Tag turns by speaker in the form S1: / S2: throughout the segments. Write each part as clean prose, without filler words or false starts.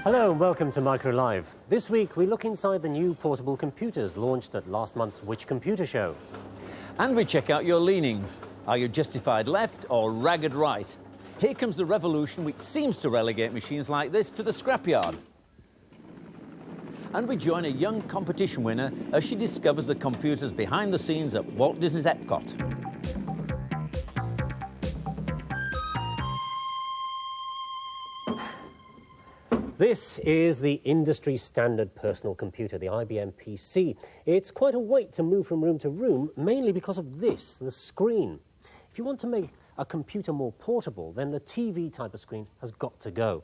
S1: Hello and welcome to Micro Live. This week we look inside the new portable computers launched at last month's Which Computer Show.
S2: And we check out your leanings. Are you justified left or ragged right? Here comes the revolution which seems to relegate machines like this to the scrapyard. And we join a young competition winner as she discovers the computers behind the scenes at Walt Disney's Epcot.
S1: This is the industry standard personal computer, the IBM PC. It's quite a weight to move from room to room, mainly because of this, the screen. If you want to make a computer more portable, then the TV type of screen has got to go.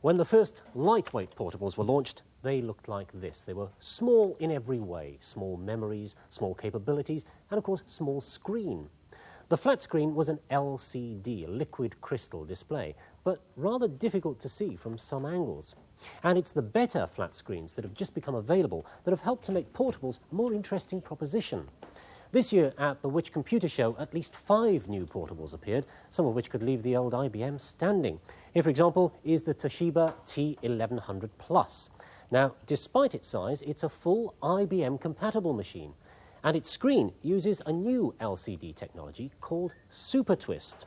S1: When the first lightweight portables were launched, they looked like this. They were small in every way, small memories, small capabilities, and of course, small screen. The flat screen was an LCD, a liquid crystal display, but rather difficult to see from some angles. And it's the better flat screens that have just become available that have helped to make portables a more interesting proposition. This year at the Which Computer Show, at least 5 new portables appeared, some of which could leave the old IBM standing. Here, for example, is the Toshiba T1100 Plus. Now, despite its size, it's a full IBM-compatible machine. And its screen uses a new LCD technology called Super Twist.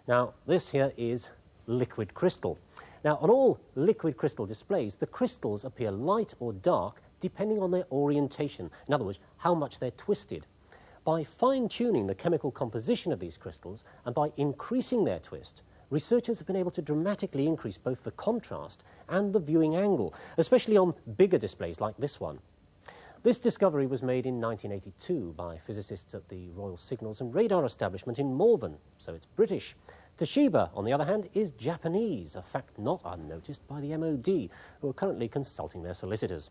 S1: Now, this here is liquid crystal. Now, on all liquid crystal displays, the crystals appear light or dark depending on their orientation. In other words, how much they're twisted. By fine-tuning the chemical composition of these crystals and by increasing their twist, researchers have been able to dramatically increase both the contrast and the viewing angle, especially on bigger displays like this one. This discovery was made in 1982 by physicists at the Royal Signals and Radar Establishment in Malvern, so it's British. Toshiba, on the other hand, is Japanese, a fact not unnoticed by the MOD, who are currently consulting their solicitors.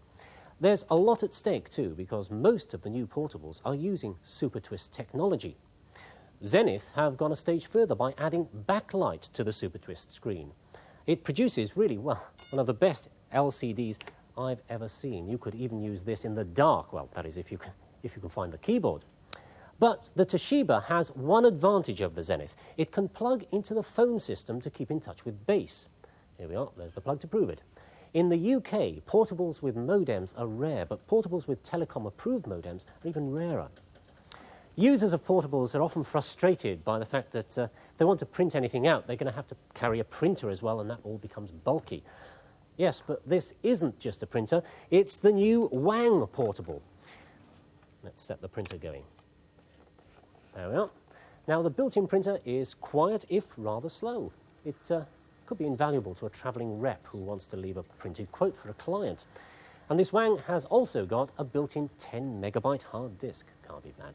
S1: There's a lot at stake, too, because most of the new portables are using Super Twist technology. Zenith have gone a stage further by adding backlight to the Super Twist screen. It produces, really, well, one of the best LCDs I've ever seen. You could even use this in the dark. Well, that is if you can find the keyboard. But the Toshiba has one advantage over the Zenith. It can plug into the phone system to keep in touch with base. Here we are, there's the plug to prove it. In the UK, portables with modems are rare, but portables with telecom-approved modems are even rarer. Users of portables are often frustrated by the fact that if they want to print anything out, they're going to have to carry a printer as well, and that all becomes bulky. Yes, but this isn't just a printer, it's the new Wang portable. Let's set the printer going. There we are. Now, the built-in printer is quiet, if rather slow. It could be invaluable to a travelling rep who wants to leave a printed quote for a client. And this Wang has also got a built-in 10-megabyte hard disk. Can't be bad.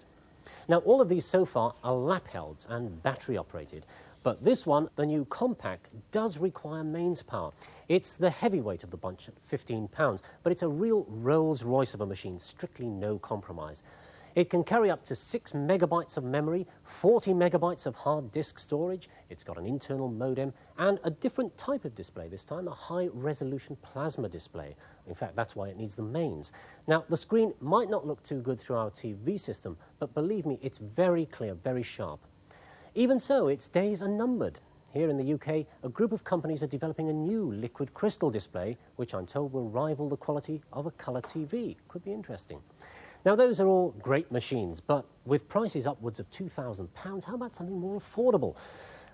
S1: Now, all of these so far are lap-held and battery-operated. But this one, the new Compact, does require mains power. It's the heavyweight of the bunch at 15 pounds, but it's a real Rolls-Royce of a machine, strictly no compromise. It can carry up to 6 megabytes of memory, 40 megabytes of hard disk storage. It's got an internal modem and a different type of display this time, a high-resolution plasma display. In fact, that's why it needs the mains. Now, the screen might not look too good through our TV system, but believe me, it's very clear, very sharp. Even so, its days are numbered. Here in the UK, a group of companies are developing a new liquid crystal display, which I'm told will rival the quality of a colour TV. Could be interesting. Now, those are all great machines, but with prices upwards of £2,000, how about something more affordable?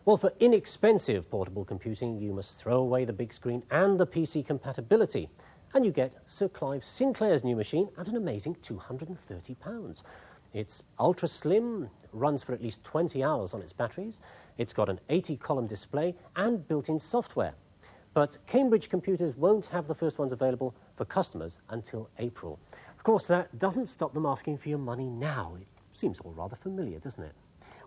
S1: Well, for inexpensive portable computing, you must throw away the big screen and the PC compatibility. And you get Sir Clive Sinclair's new machine at an amazing £230. It's ultra slim, runs for at least 20 hours on its batteries. It's got an 80-column display and built-in software. But Cambridge Computers won't have the first ones available for customers until April. Of course, that doesn't stop them asking for your money now. It seems all rather familiar, doesn't it?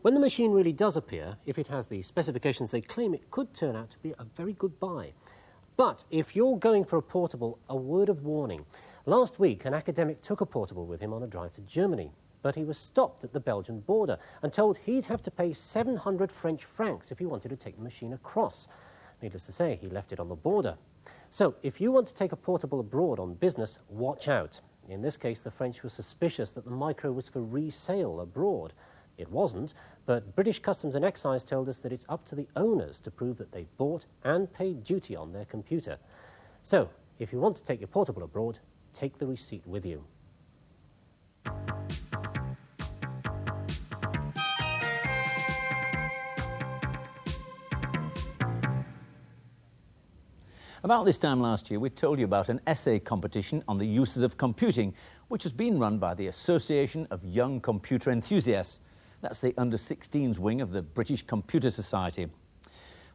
S1: When the machine really does appear, if it has the specifications they claim, it could turn out to be a very good buy. But if you're going for a portable, a word of warning. Last week, an academic took a portable with him on a drive to Germany. But he was stopped at the Belgian border and told he'd have to pay 700 French francs if he wanted to take the machine across. Needless to say, he left it on the border. So, if you want to take a portable abroad on business, watch out. In this case, the French were suspicious that the Micro was for resale abroad. It wasn't, but British Customs and Excise told us that it's up to the owners to prove that they bought and paid duty on their computer. So, if you want to take your portable abroad, take the receipt with you.
S2: About this time last year, we told you about an essay competition on the uses of computing, which has been run by the Association of Young Computer Enthusiasts. That's the under-16s wing of the British Computer Society.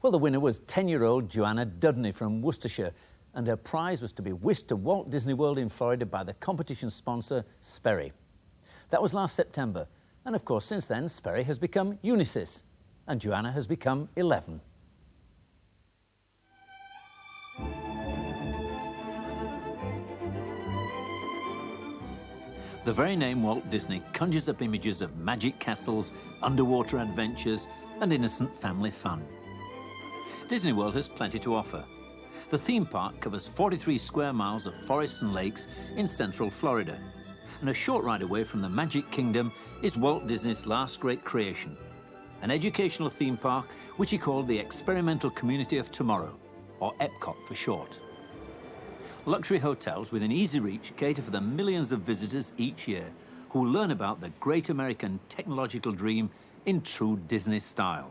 S2: Well, the winner was 10-year-old Joanna Dudney from Worcestershire, and her prize was to be whisked to Walt Disney World in Florida by the competition sponsor, Sperry. That was last September, and of course, since then, Sperry has become Unisys, and Joanna has become 11. The very name Walt Disney conjures up images of magic castles, underwater adventures, and innocent family fun. Disney World has plenty to offer. The theme park covers 43 square miles of forests and lakes in central Florida, and a short ride away from the Magic Kingdom is Walt Disney's last great creation, an educational theme park which he called the Experimental Community of Tomorrow, or EPCOT for short. Luxury hotels within easy reach cater for the millions of visitors each year who learn about the great American technological dream in true Disney style.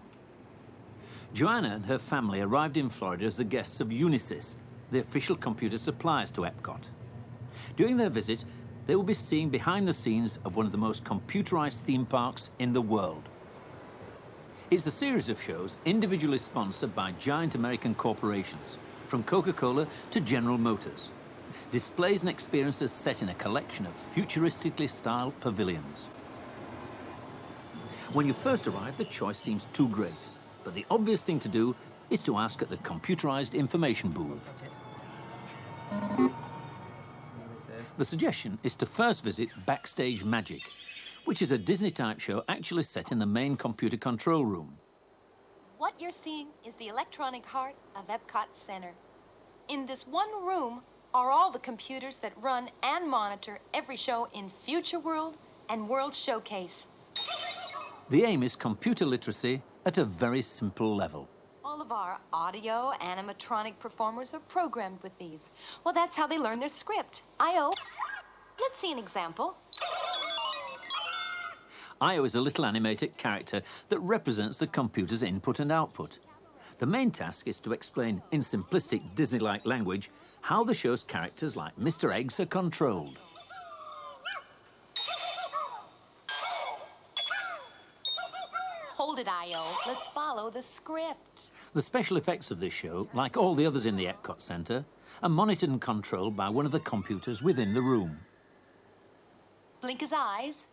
S2: Joanna and her family arrived in Florida as the guests of Unisys, the official computer suppliers to EPCOT. During their visit, they will be seeing behind the scenes of one of the most computerized theme parks in the world. It's a series of shows individually sponsored by giant American corporations, from Coca-Cola to General Motors. Displays and experiences set in a collection of futuristically styled pavilions. When you first arrive, the choice seems too great, but the obvious thing to do is to ask at the computerized information booth. The suggestion is to first visit Backstage Magic, which is a Disney-type show actually set in the main computer control room.
S3: What you're seeing is the electronic heart of Epcot Center. In this one room are all the computers that run and monitor every show in Future World and World Showcase.
S2: The aim is computer literacy at a very simple level.
S3: All of our audio animatronic performers are programmed with these. Well, that's how they learn their script. I.O. Let's see an example.
S2: I.O. is a little animated character that represents the computer's input and output. The main task is to explain, in simplistic Disney-like language, how the show's characters like Mr. Eggs are controlled.
S3: Hold it, I.O. Let's follow the script.
S2: The special effects of this show, like all the others in the Epcot Center, are monitored and controlled by one of the computers within the room.
S3: Blink his eyes.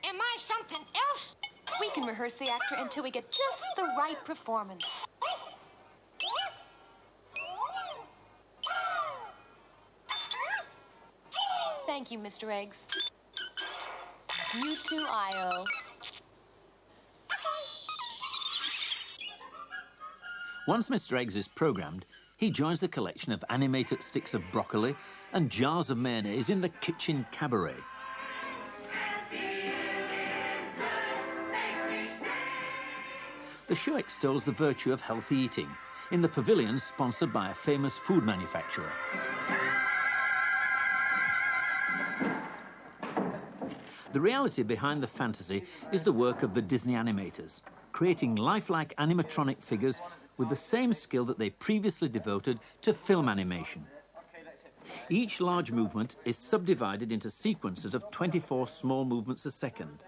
S4: Am I something else?
S3: We can rehearse the actor until we get just the right performance. Thank you, Mr. Eggs. You too, I.O.
S2: Once Mr. Eggs is programmed, he joins the collection of animated sticks of broccoli and jars of mayonnaise in the kitchen cabaret. The show extols the virtue of healthy eating in the pavilion sponsored by a famous food manufacturer. The reality behind the fantasy is the work of the Disney animators, creating lifelike animatronic figures with the same skill that they previously devoted to film animation. Each large movement is subdivided into sequences of 24 small movements a second,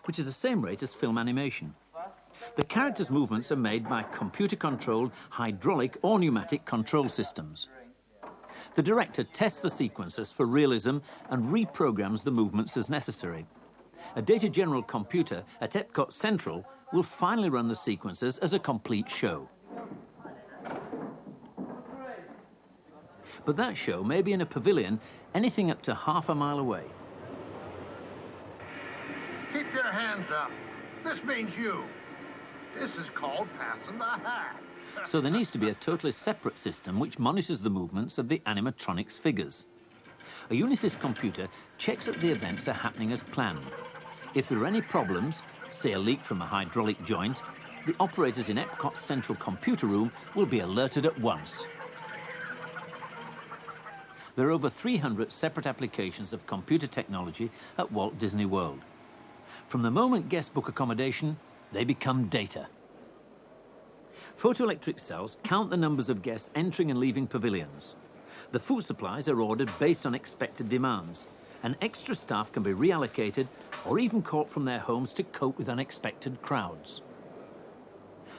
S2: which is the same rate as film animation. The characters' movements are made by computer-controlled hydraulic or pneumatic control systems. The director tests the sequences for realism and reprograms the movements as necessary. A Data General computer at Epcot Central will finally run the sequences as a complete show. But that show may be in a pavilion anything up to half a mile away.
S5: Keep your hands up. This means you. This is called passing the hat.
S2: So there needs to be a totally separate system which monitors the movements of the animatronics figures. A Unisys computer checks that the events are happening as planned. If there are any problems, say a leak from a hydraulic joint, the operators in Epcot's central computer room will be alerted at once. There are over 300 separate applications of computer technology at Walt Disney World. From the moment guests book accommodation, they become data. Photoelectric cells count the numbers of guests entering and leaving pavilions. The food supplies are ordered based on expected demands, and extra staff can be reallocated or even caught from their homes to cope with unexpected crowds.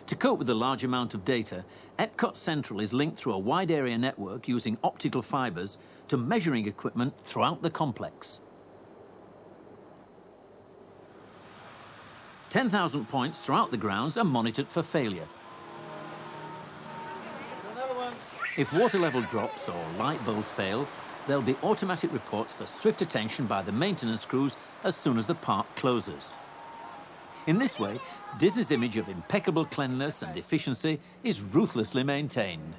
S2: To cope with the large amount of data, Epcot Central is linked through a wide area network using optical fibers to measuring equipment throughout the complex. 10,000 points throughout the grounds are monitored for failure. If water level drops or light bulbs fail, there'll be automatic reports for swift attention by the maintenance crews as soon as the park closes. In this way, Disney's image of impeccable cleanliness and efficiency is ruthlessly maintained.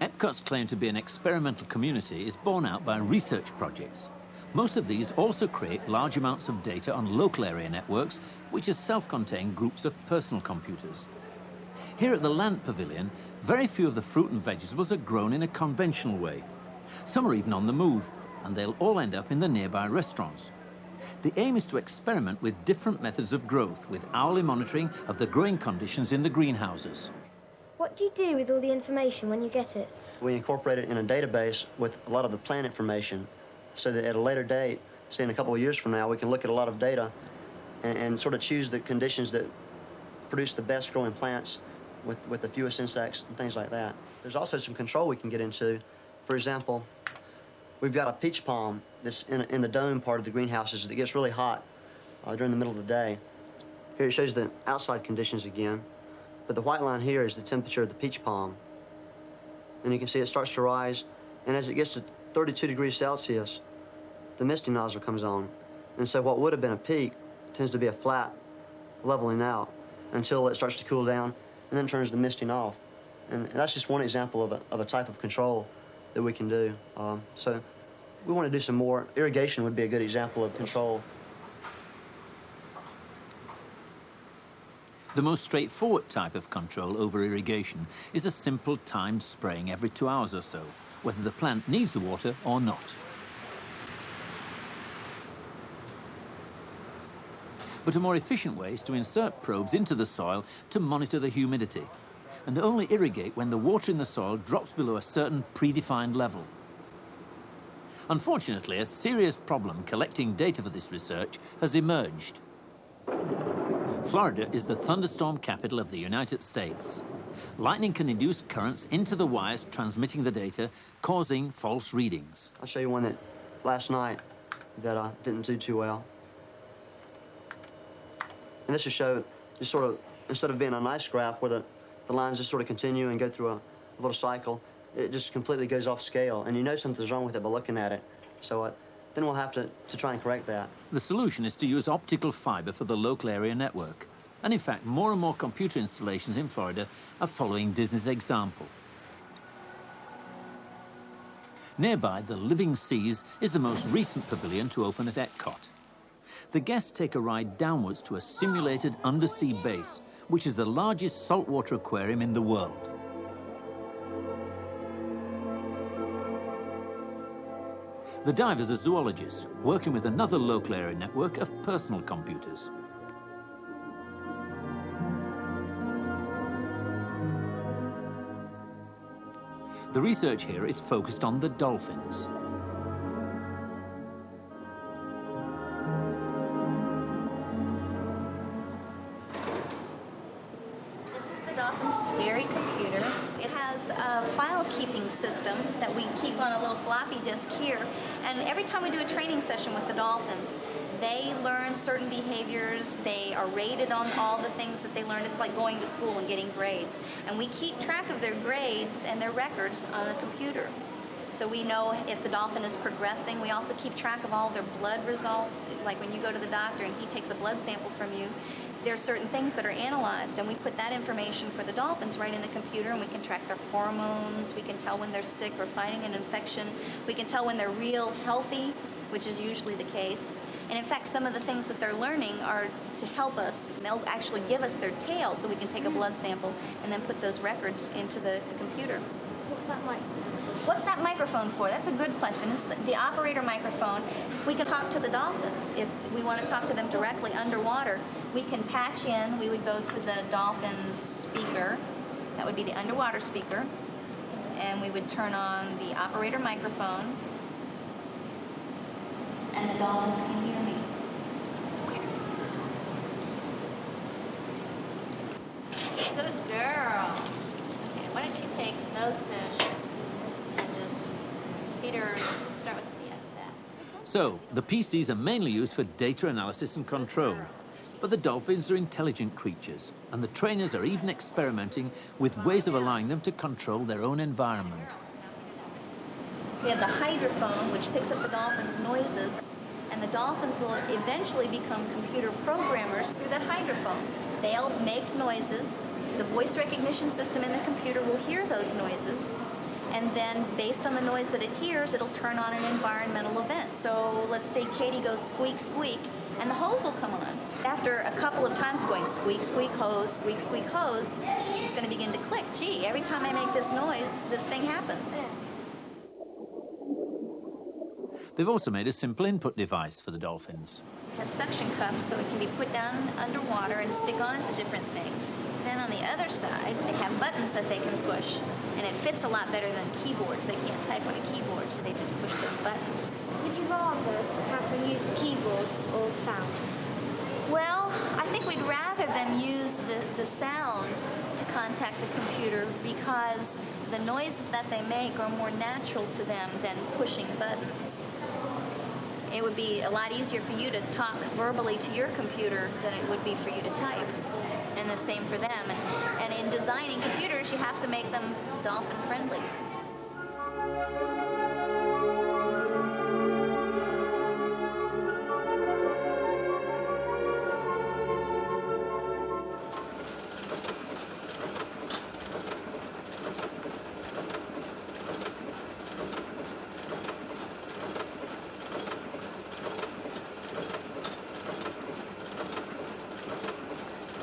S2: Epcot's claim to be an experimental community is borne out by research projects. Most of these also create large amounts of data on local area networks, which are self-contained groups of personal computers. Here at the Land Pavilion, very few of the fruit and vegetables are grown in a conventional way. Some are even on the move, and they'll all end up in the nearby restaurants. The aim is to experiment with different methods of growth, with hourly monitoring of the growing conditions in the greenhouses.
S6: What do you do with all the information when you get it?
S7: We incorporate it in a database with a lot of the plant information so that at a later date, say in a couple of years from now, we can look at a lot of data and sort of choose the conditions that produce the best growing plants with the fewest insects and things like that. There's also some control we can get into. For example, we've got a peach palm that's in the dome part of the greenhouses that gets really hot during the middle of the day. Here it shows the outside conditions again, but the white line here is the temperature of the peach palm. And you can see it starts to rise, and as it gets to 32 degrees Celsius, the misting nozzle comes on. And so what would have been a peak tends to be a flat leveling out until it starts to cool down and then turns the misting off. And that's just one example of a type of control that we can do. So we want to do some more. Irrigation would be a good example of control.
S2: The most straightforward type of control over irrigation is a simple timed spraying every 2 hours or so, whether the plant needs the water or not. But a more efficient way is to insert probes into the soil to monitor the humidity, and only irrigate when the water in the soil drops below a certain predefined level. Unfortunately, a serious problem collecting data for this research has emerged. Florida is the thunderstorm capital of the United States. Lightning can induce currents into the wires transmitting the data, causing false readings.
S7: I'll show you one that last night that didn't do too well. And this will show just sort of, instead of being a nice graph where the lines just sort of continue and go through a little cycle, it just completely goes off scale. And you know something's wrong with it by looking at it. So then we'll have to try and correct that.
S2: The solution is to use optical fiber for the local area network. And in fact, more and more computer installations in Florida are following Disney's example. Nearby, the Living Seas is the most recent pavilion to open at Epcot. The guests take a ride downwards to a simulated undersea base, which is the largest saltwater aquarium in the world. The divers are zoologists, working with another local area network of personal computers. The research here is focused on the dolphins.
S8: This is the Dolphin's Sperry computer. It has a file-keeping system that we keep on a little floppy disk here. And every time we do a training session with the dolphins, they learn certain behaviors. They are rated on all the things that they learn. It's like going to school and getting grades. And we keep track of their grades and their records on the computer. So we know if the dolphin is progressing. We also keep track of all their blood results. Like when you go to the doctor and he takes a blood sample from you, there are certain things that are analyzed, and we put that information for the dolphins right in the computer, and we can track their hormones. We can tell when they're sick or fighting an infection. We can tell when they're real healthy, which is usually the case. And in fact, some of the things that they're learning are to help us. They'll actually give us their tail so we can take a blood sample and then put those records into the computer. What's that microphone for? That's a good question. It's the operator microphone. We can talk to the dolphins. If we want to talk to them directly underwater, we can patch in. We would go to the dolphin's speaker. That would be the underwater speaker. And we would turn on the operator microphone. And the dolphins can hear me. Good girl. Okay, why don't you take those fish and just feed her, start with that.
S2: So, the PCs are mainly used for data analysis and control. But the dolphins are intelligent creatures, and the trainers are even experimenting with ways of allowing them to control their own environment.
S8: We have the hydrophone, which picks up the dolphins' noises, and the dolphins will eventually become computer programmers through that hydrophone. They'll make noises. The voice recognition system in the computer will hear those noises, and then based on the noise that it hears, it'll turn on an environmental event. So let's say Katie goes squeak, squeak, and the hose will come on. After a couple of times going squeak, squeak, hose, it's going to begin to click. Gee, every time I make this noise, this thing happens.
S2: They've also made a simple input device for the dolphins.
S8: It has suction cups, so it can be put down underwater and stick on to different things. Then on the other side, they have buttons that they can push, and it fits a lot better than keyboards. They can't type on a keyboard, so they just push those buttons.
S6: Would you rather have them use the keyboard or sound?
S8: Well, I think we'd rather them use the sound to contact the computer because the noises that they make are more natural to them than pushing buttons. It would be a lot easier for you to talk verbally to your computer than it would be for you to type. And the same for them. And in designing computers, you have to make them dolphin friendly.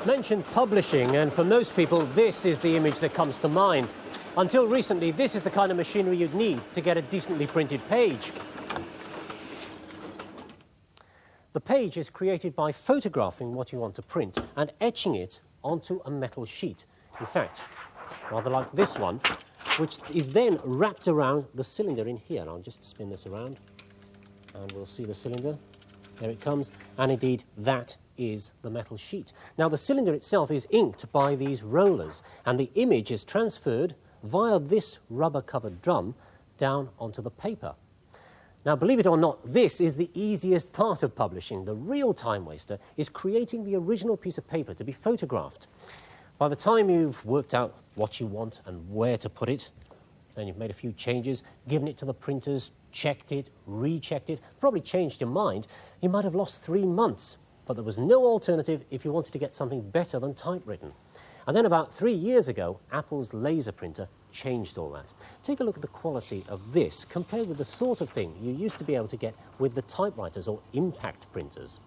S1: Mentioned publishing, and for most people, this is the image that comes to mind. Until recently, this is the kind of machinery you'd need to get a decently printed page. The page is created by photographing what you want to print and etching it onto a metal sheet. In fact, rather like this one, which is then wrapped around the cylinder in here. I'll just spin this around, and we'll see the cylinder. There it comes, and indeed, that is the metal sheet. Now, the cylinder itself is inked by these rollers, and the image is transferred via this rubber-covered drum down onto the paper. Now, believe it or not, this is the easiest part of publishing. The real time waster is creating the original piece of paper to be photographed. By the time you've worked out what you want and where to put it, then you've made a few changes, given it to the printers, checked it, rechecked it, probably changed your mind, you might have lost 3 months. But there was no alternative if you wanted to get something better than typewritten. And then about 3 years ago, Apple's laser printer changed all that. Take a look at the quality of this compared with the sort of thing you used to be able to get with the typewriters or impact printers.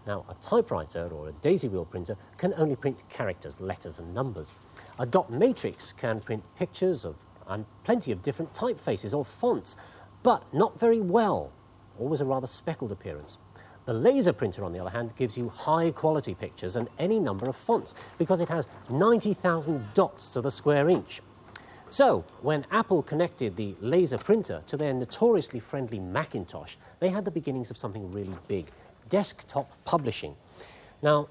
S1: Now, a typewriter or a daisy wheel printer can only print characters, letters and numbers. A dot matrix can print pictures and plenty of different typefaces or fonts, but not very well, always a rather speckled appearance. The laser printer, on the other hand, gives you high-quality pictures and any number of fonts because it has 90,000 dots to the square inch. So, when Apple connected the laser printer to their notoriously friendly Macintosh, they had the beginnings of something really big, desktop publishing. Now,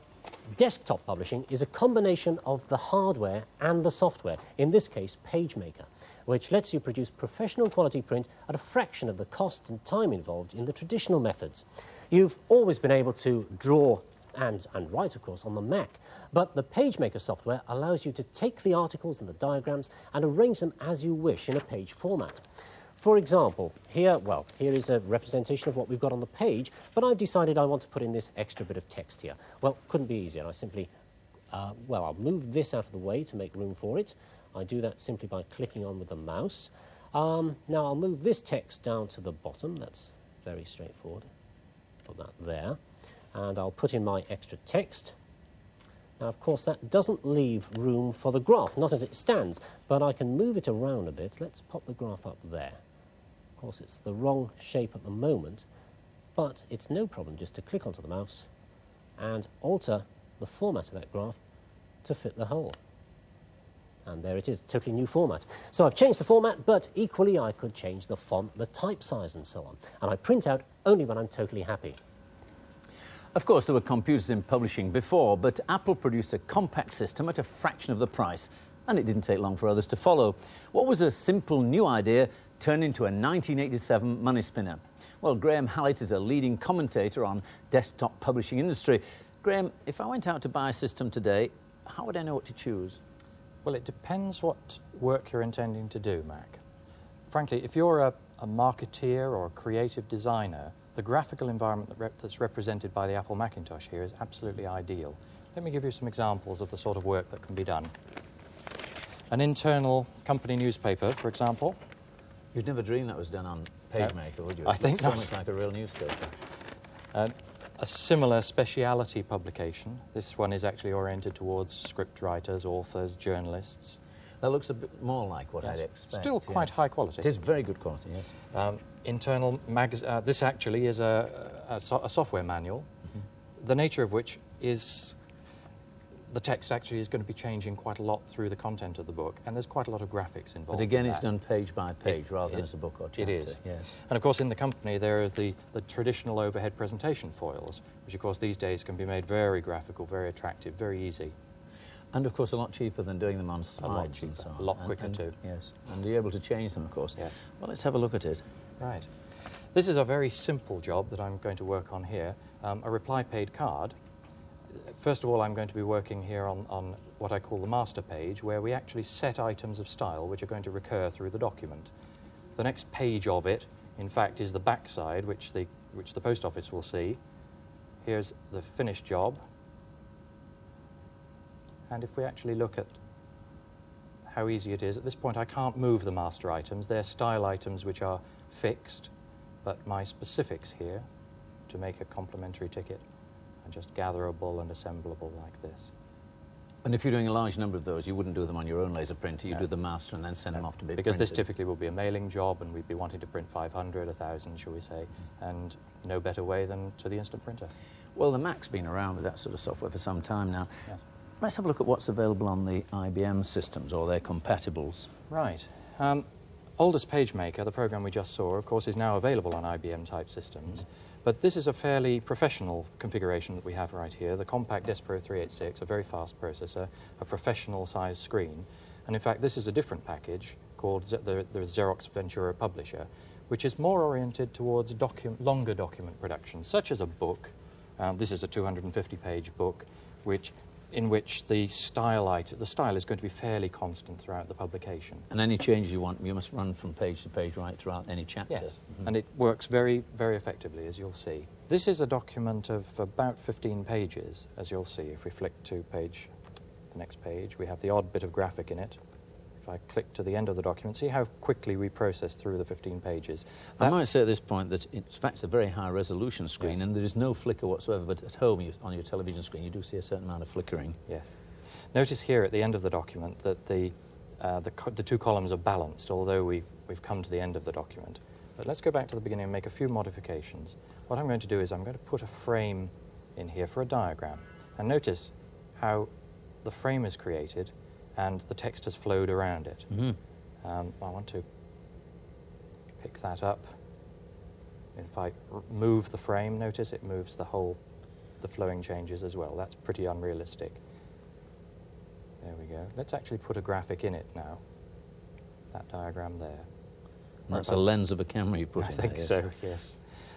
S1: desktop publishing is a combination of the hardware and the software, in this case, PageMaker, which lets you produce professional quality print at a fraction of the cost and time involved in the traditional methods. You've always been able to draw and write, of course, on the Mac, but the PageMaker software allows you to take the articles and the diagrams and arrange them as you wish in a page format. For example, here is a representation of what we've got on the page, but I've decided I want to put in this extra bit of text here. Well, couldn't be easier. I simply, I'll move this out of the way to make room for it. I do that simply by clicking on with the mouse. Now I'll move this text down to the bottom. That's very straightforward. Put that there. And I'll put in my extra text. Now, of course, that doesn't leave room for the graph, not as it stands, but I can move it around a bit. Let's pop the graph up there. Of course, it's the wrong shape at the moment, but it's no problem just to click onto the mouse and alter the format of that graph to fit the hole. And there it is, totally new format. So I've changed the format, but equally I could change the font, the type size and so on. And I print out only when I'm totally happy.
S2: Of course, there were computers in publishing before, but Apple produced a compact system at a fraction of the price, and it didn't take long for others to follow. What was a simple new idea turned into a 1987 money spinner? Well, Graham Hallett is a leading commentator on desktop publishing industry. Graham, if I went out to buy a system today, how would I know what to choose?
S9: Well, it depends what work you're intending to do, Mac. Frankly, if you're a marketeer or a creative designer, the graphical environment that's represented by the Apple Macintosh here is absolutely ideal. Let me give you some examples of the sort of work that can be done. An internal company newspaper, for example.
S2: You'd never dream that was done on PageMaker, would you?
S9: I think
S2: it's so
S9: not.
S2: much like a real newspaper.
S9: A similar speciality publication. This one is actually oriented towards script writers, authors, journalists.
S2: That looks a bit more like what
S9: Yes.
S2: I'd expect.
S9: Still quite high quality.
S2: It is very good quality, yes.
S9: Internal this actually is a software manual, the nature of which is the text actually is going to be changing quite a lot through the content of the book, and there's quite a lot of graphics involved.
S2: But again,
S9: in
S2: it's
S9: that.
S2: done page by page rather than as a book or chapter.
S9: It is.
S2: Yes.
S9: And of course, in the company, there are the traditional overhead presentation foils, which of course these days can be made very graphical, very attractive, very easy.
S2: And of course, a lot cheaper than doing them on slides and
S9: cheaper,
S2: so on.
S9: a lot quicker
S2: and,
S9: too.
S2: Yes, and you're able to change them, of course.
S9: Yes.
S2: Well, let's have a look at it.
S9: Right. This is a very simple job that I'm going to work on here, a reply paid card. First of all, I'm going to be working here on what I call the master page, where we actually set items of style which are going to recur through the document. The next page of it, in fact, is the backside, which the post office will see. Here's the finished job. And if we actually look at how easy it is, at this point I can't move the master items. They're style items which are fixed, but my specifics here to make a complementary ticket are just gatherable and assemblable like this.
S2: And if you're doing a large number of those, you wouldn't do them on your own laser printer. You do the master and then send them off to be
S9: Because this
S2: printed.
S9: typically will be a mailing job, and we'd be wanting to print 500, 1,000, shall we say, and no better way than to the instant printer.
S2: Well, the Mac's been around with that sort of software for some time now.
S9: Yes.
S2: Let's have a look at what's available on the IBM systems or their compatibles.
S9: Right. Oldest PageMaker, the program we just saw, of course, is now available on IBM-type systems. But this is a fairly professional configuration that we have right here. The compact Despro 386, a very fast processor, a professional-sized screen. And in fact, this is a different package called the Xerox Ventura Publisher, which is more oriented towards longer document production, such as a book. This is a 250-page book, in which the style is going to be fairly constant throughout the publication.
S2: And any changes you want, you must run from page to page right throughout any chapter.
S9: Yes, and it works very, very effectively, as you'll see. This is a document of about 15 pages, as you'll see. If we flick to the next page, we have the odd bit of graphic in it. If I click to the end of the document, see how quickly we process through the 15 pages.
S2: I might say at this point that in fact it's a very high resolution screen, yes, and there is no flicker whatsoever, but at home on your television screen you do see a certain amount of flickering.
S9: Yes. Notice here at the end of the document that the two columns are balanced, although we've come to the end of the document. But let's go back to the beginning and make a few modifications. What I'm going to do is I'm going to put a frame in here for a diagram. And notice how the frame is created and the text has flowed around it. I want to pick that up. If I move the frame, notice it moves the flowing changes as well. That's pretty unrealistic. There we go. Let's actually put a graphic in it now. That diagram there.
S2: And that's a lens of a camera you've put
S9: I
S2: in
S9: think
S2: there,
S9: so, yes.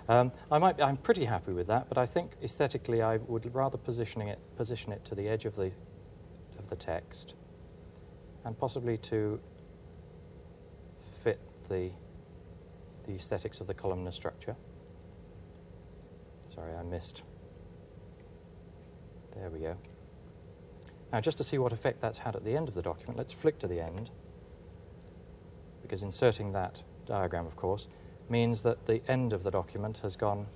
S9: I'm pretty happy with that, but I think aesthetically I would rather position it to the edge of the text, and possibly to fit the aesthetics of the columnar structure. Sorry, I missed. There we go. Now, just to see what effect that's had at the end of the document, let's flick to the end, because inserting that diagram, of course, means that the end of the document has gone,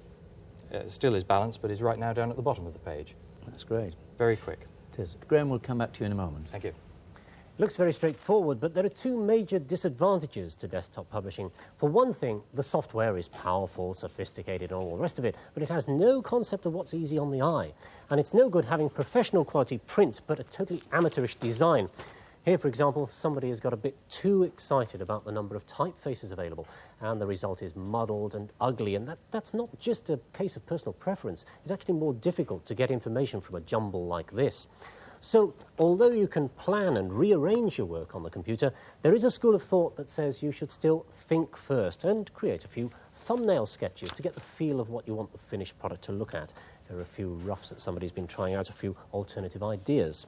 S9: still is balanced, but is right now down at the bottom of the page.
S2: That's great.
S9: Very quick.
S2: It is. Graham, will come back to you in a moment.
S9: Thank you.
S1: It looks very straightforward, but there are two major disadvantages to desktop publishing. For one thing, the software is powerful, sophisticated, and all the rest of it, but it has no concept of what's easy on the eye. And it's no good having professional quality print, but a totally amateurish design. Here, for example, somebody has got a bit too excited about the number of typefaces available, and the result is muddled and ugly, and that's not just a case of personal preference. It's actually more difficult to get information from a jumble like this. So, although you can plan and rearrange your work on the computer, there is a school of thought that says you should still think first and create a few thumbnail sketches to get the feel of what you want the finished product to look at. There are a few roughs that somebody's been trying out, a few alternative ideas.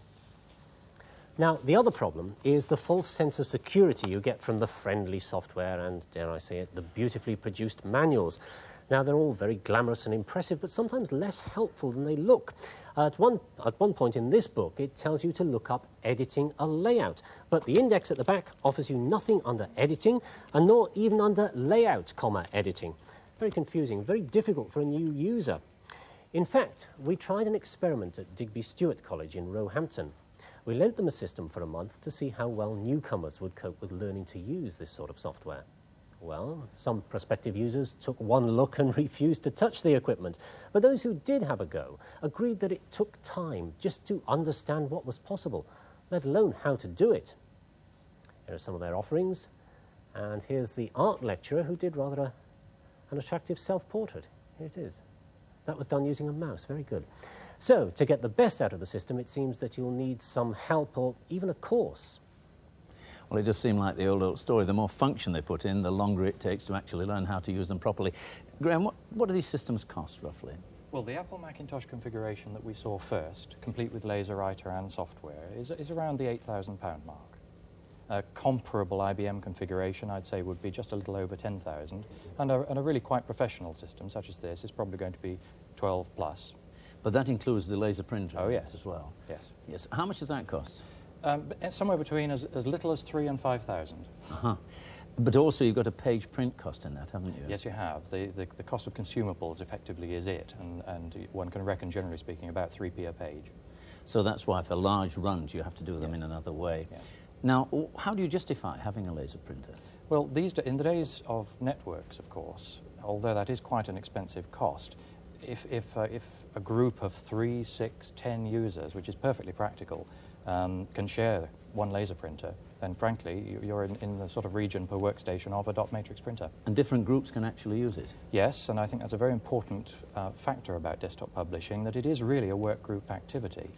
S1: Now, the other problem is the false sense of security you get from the friendly software and, dare I say it, the beautifully produced manuals. Now, they're all very glamorous and impressive, but sometimes less helpful than they look. At one point in this book, it tells you to look up editing a layout, but the index at the back offers you nothing under editing, and nor even under layout, editing. Very confusing, very difficult for a new user. In fact, we tried an experiment at Digby Stuart College in Roehampton. We lent them a system for a month to see how well newcomers would cope with learning to use this sort of software. Well, some prospective users took one look and refused to touch the equipment, but those who did have a go agreed that it took time just to understand what was possible, let alone how to do it. Here are some of their offerings, and here's the art lecturer who did rather an attractive self-portrait. Here it is. That was done using a mouse, very good. So, to get the best out of the system, it seems that you'll need some help or even a course.
S2: Well, it does seem like the old story. The more function they put in, the longer it takes to actually learn how to use them properly. Graham, what do these systems cost, roughly?
S9: Well, the Apple Macintosh configuration that we saw first, complete with laser writer and software, is around the £8,000 mark. A comparable IBM configuration, I'd say, would be just a little over 10,000, and a really quite professional system, such as this, is probably going to be 12 plus.
S2: But that includes the laser printer
S9: as
S2: well?
S9: Yes.
S2: Yes. How much does that cost?
S9: Somewhere between as little as 3,000 and 5,000.
S2: Uh-huh. But also you've got a page print cost in that, haven't you?
S9: Yes, you have. The cost of consumables effectively is it, and one can reckon, generally speaking, about 3p a page.
S2: So that's why for large runs you have to do them in another way.
S9: Yes.
S2: Now, how do you justify having a laser printer?
S9: Well, in the days of networks, of course, although that is quite an expensive cost, if a group of 3, 6, 10 users, which is perfectly practical, can share one laser printer, then frankly, you're in the sort of region per workstation of a dot matrix printer.
S2: And different groups can actually use it?
S9: Yes, and I think that's a very important factor about desktop publishing, that it is really a work group activity.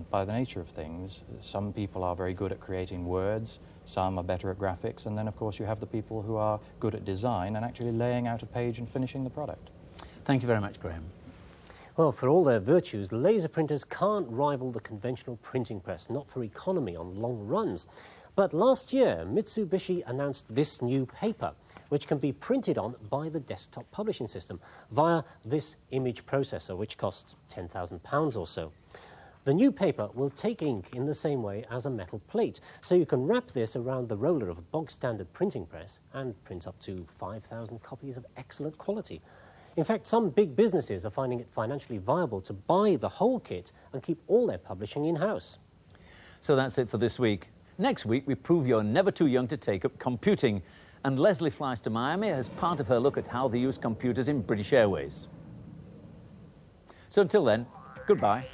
S9: By the nature of things, some people are very good at creating words, some are better at graphics, and then of course you have the people who are good at design and actually laying out a page and finishing the product.
S2: Thank you very much, Graham.
S1: Well, for all their virtues, laser printers can't rival the conventional printing press, not for economy on long runs. But last year, Mitsubishi announced this new paper, which can be printed on by the desktop publishing system via this image processor, which costs £10,000 or so. The new paper will take ink in the same way as a metal plate, so you can wrap this around the roller of a bog-standard printing press and print up to 5,000 copies of excellent quality. In fact, some big businesses are finding it financially viable to buy the whole kit and keep all their publishing in-house.
S2: So that's it for this week. Next week, we prove you're never too young to take up computing. And Leslie flies to Miami as part of her look at how they use computers in British Airways. So until then, goodbye.